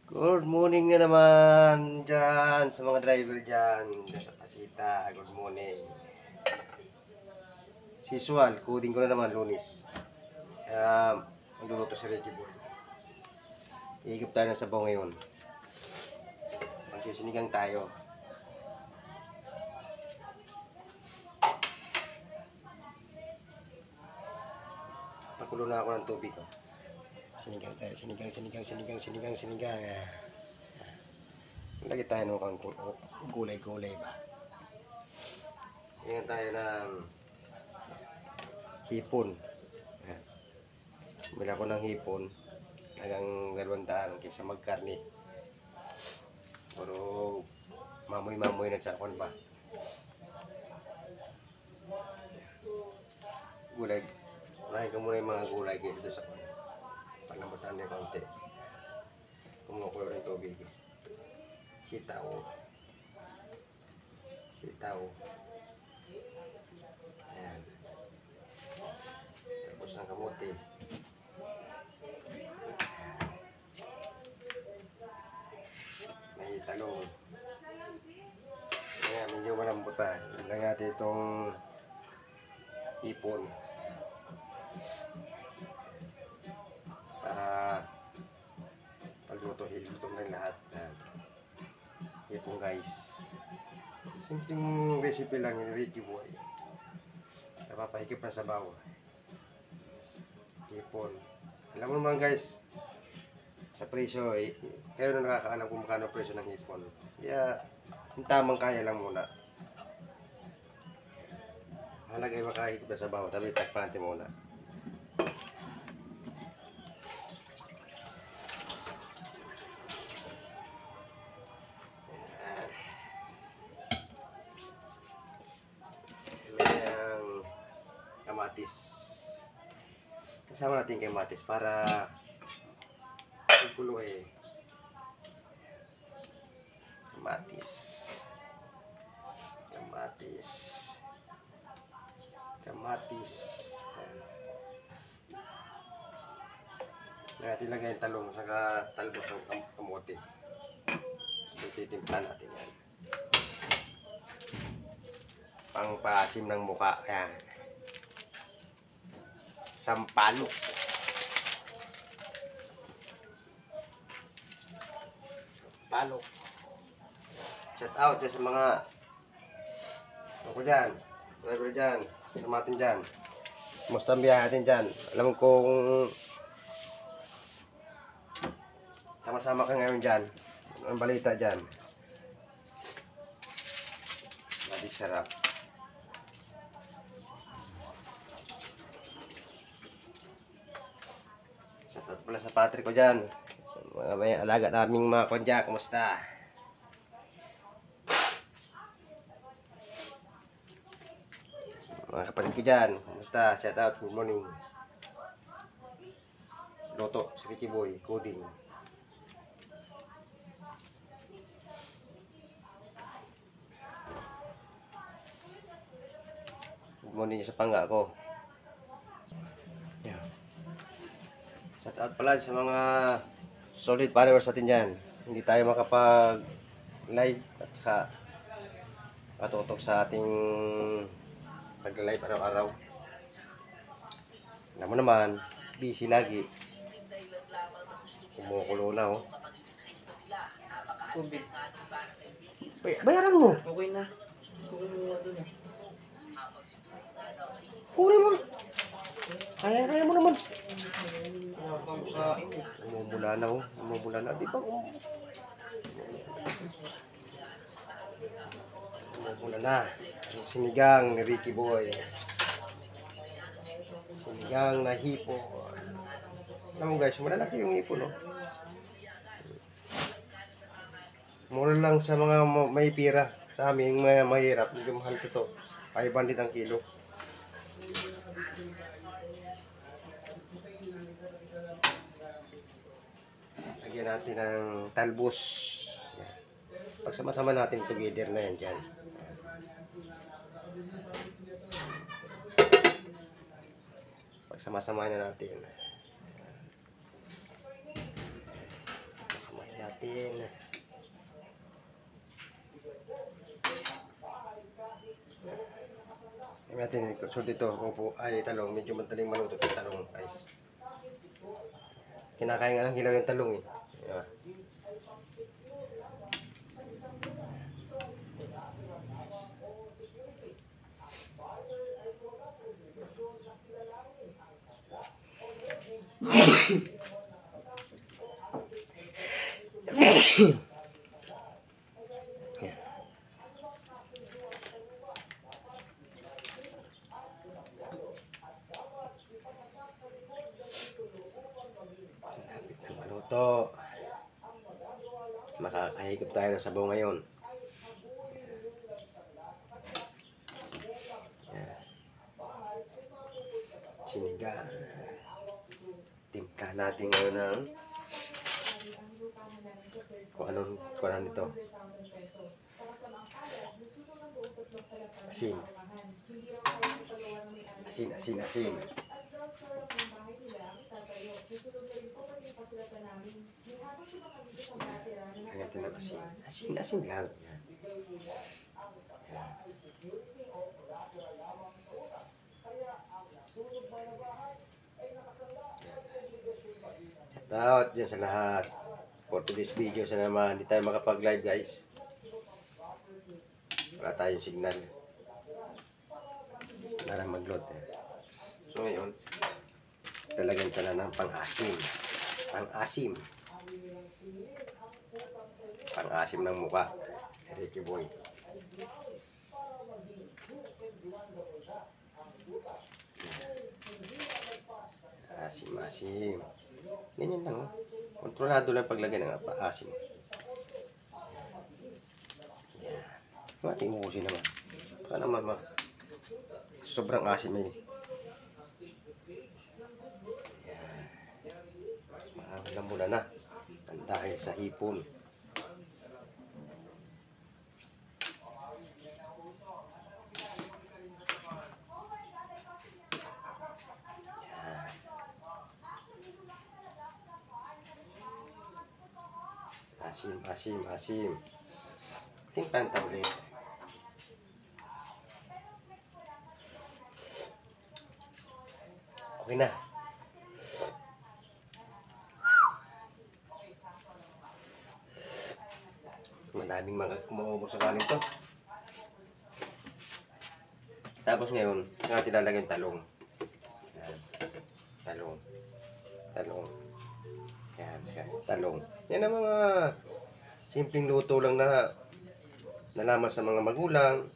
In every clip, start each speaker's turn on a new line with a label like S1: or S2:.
S1: Good morning na naman dyan sa mga driver dyan sa Pasita. Good morning. Si Sual, coding ko na naman Lunes. Kaya magluluto si Ricky Boy. Iigip tayo ng sabaw ngayon. Magsisinigang tayo. Nakulo na ako ng tubig. Oh. Sinigang tayo, sinigang. Lagi tayo ng kaunting gulay-gulay ba. Sinigang tayo ng hipon. Bili ako ng hipon. Hanggang 200 kaysa magkarni. Pero mamoy-mamoy na tsakon ba. Gulay. Unahin ko muna yung mga gulay dito sa panamutan na konti. Kumukulo ng tubig. Sitaw. Ayan. Tapos ng kamote. May talong. Ayan, medyo malambot pa. Lang natin itong ipon. Para pagluto, hiluto ng lahat. Ipon guys. Simpleng recipe lang ni Ricky Boy. Napapahigip na sabaw. Ipon. Alam mo naman guys, sa presyo kayo na nakakaalam kung magkano presyo ng ipon. Kaya, yung tamang kaya lang muna. Halaga ay makahigip na sabaw. Tabi, takpan natin muna. Kamatis. Kasama natin kamatis para ikulo Kamatis. Natin lagay yung talong saka talbos ng kamote. Titimpla natin yan. Pangpasim ng mukha. Ayan. Sampalok. Shout out sa mga ako dyan, driver dyan, sama natin dyan. Kumusta ang biyahe natin dyan? Alam kong sama-sama ka ngayon dyan. Ang balita dyan. Madik sarap. Shoutout pala sa Patrick ko dyan. May alaga naming mga konja. Kumusta? Mga kapatid ko dyan. Kumusta? Shoutout. Good morning. Loto. Si Ricky Boy. Coding. Good morning sa pangga ko. Shoutout pala sa mga solid followers natin dyan. Hindi tayo makapag live at saka matutok sa ating pag-live araw-araw. Alam mo naman, busy lagi. Kumukulo na oh.
S2: Tubig.
S1: Bayaran mo.
S2: Okay na. Kukunin mo nga doon.
S1: Kunin mo. Kaya mo naman.
S2: Habang kain eh.
S1: Umumula na oh. Umumula na. Di ba umumula na. Sinigang ni Ricky Boy. Sinigang na hipon. Alam mo guys, malalaki yung hipon no. Mura lang sa mga may pira. Sa amin, mga mahirap. Hindi mahal ito. 500 ang kilo. Lagyan natin ng talbos. Yan. Pagsama-sama natin together na yan dyan. Pagsama-sama na natin. natin. So dito, upo ay talong. Medyo madaling maluto yung talong, guys. Kinakain nga lang hilaw yung talong eh. Yeah. Maluto. Makakahigop tayo ng sabaw ngayon. Yan. Sinigang. Timpla natin ngayon ng kung anong nito. Asin. Asin. Hanggang ng asin. Asin lang. Yan. Yan. Shout out dyan sa lahat. For today's video, sana naman hindi tayo makapag-live, guys. Wala tayong signal. Narang mag-load eh. So ngayon, talagang tala ng pang-asim. Pang-asim. Pang-asim ng mukha. Ricky Boy. Asim. Ganyan lang. Oh. Kontrolado lang paglagay ng asim. Yan. Mati mo kasi naman. Baka naman sobrang asim eh. Yan. Maaga muna na. Dahil sa hipon. Asim. Timpang tablet. Okay na. Madaming mga kumuubos sa kanin to. Tapos ngayon, natin lalagyan talong. Talong. Yan, talong. Yan ang mga simpleng luto lang na nalaman sa mga magulang.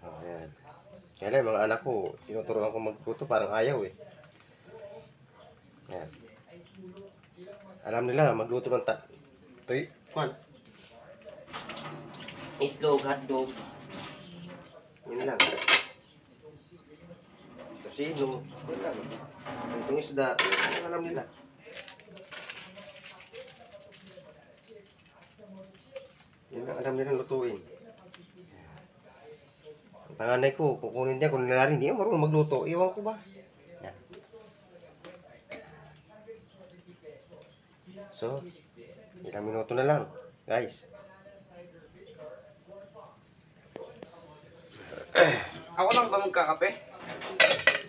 S1: Oh, yan. Kaya lang, mga anak ko, tinuturuan ko magluto, parang ayaw eh. Yan. Alam nila, magluto ng
S2: Itlog, hotdog.
S1: Yun lang. Tosino. Yun lang. Itong isda, yun alam nila. Yun lang alam nilang lutuin. Ang panganay ko, kukunin niya, kung nalarin, hindi marunong magluto. Iwan ko ba? Yan. So, ilang minuto na lang, guys.
S2: Ako lang ba magkakape?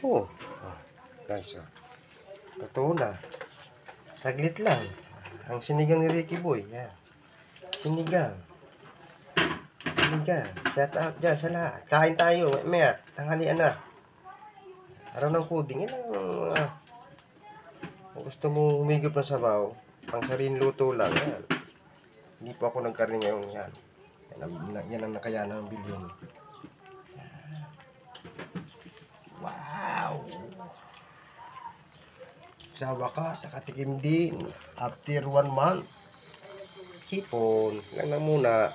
S1: Oh, guys, oh. Totoo na. Saglit lang. Ang sinigang ni Ricky Boy. Yan. Sinigang. Shout out dyan sa lahat. Kain tayo. Maya, tanghalian na. Araw ng pudding. Yan ang kung gusto mo humigop ng sabaw, pang sarili luto lang. Yan. Hindi po ako nagkarin ngayon. Yan. Yan ang nakayanan ng bilhin. Wow! Sa wakas, nakatikim din. After 1 month. Hipon. Lang na muna.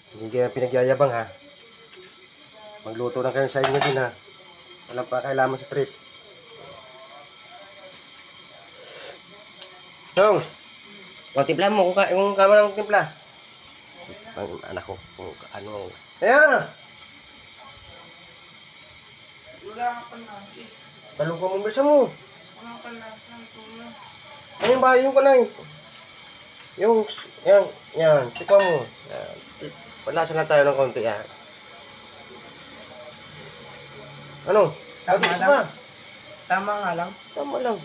S1: Hindi kayo pinagyayabang ha. Magluto na kayo sa inyo din ha. Walang pa kailangan sa trip. Tong! O, timpla mo. Kung kama ng timpla. Ang anak ko. Kung ano. Ayan!
S2: Wala ka pa na.
S1: Balong ka mong bisa mo.
S2: Wala ka na.
S1: Ano yung bahay yung kanay? Yan. Tikwa mo. Yan. Wala lang tayo ng konti yan. Ano?
S2: Tama
S1: Pati isa
S2: lang.
S1: pa.
S2: Tama nga lang.
S1: Tama lang.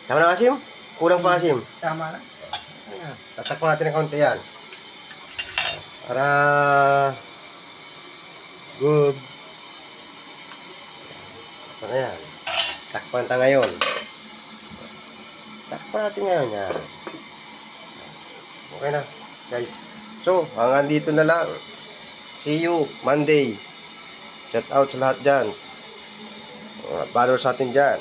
S1: Tama na asim? Kulang pa asim?
S2: Tama lang.
S1: Ayan. Tatakpan natin ng kaunti yan. Para good. Ito na yan. Takpan natin ngayon. Takpan natin ngayon yan. Okay na, guys. So, hanggang dito na lang. See you Monday. Shout out sa lahat dyan. Mga followers sa atin dyan.